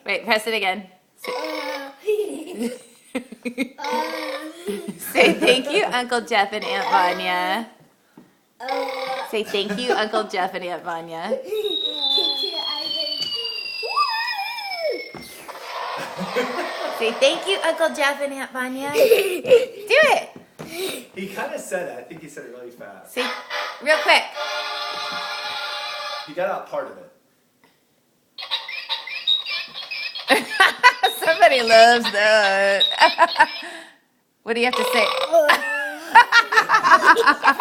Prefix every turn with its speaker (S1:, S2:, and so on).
S1: Wait, press it again. Say thank you, Uncle Jeff and Aunt Vanya. Say thank you, Uncle Jeff and Aunt Vanya. Say thank you, Uncle Jeff and Aunt Vanya. Do it.
S2: He kind of said it. I think he said it really fast.
S1: Say real quick.
S2: He got out part of it.
S1: Somebody loves that. What do you have to say?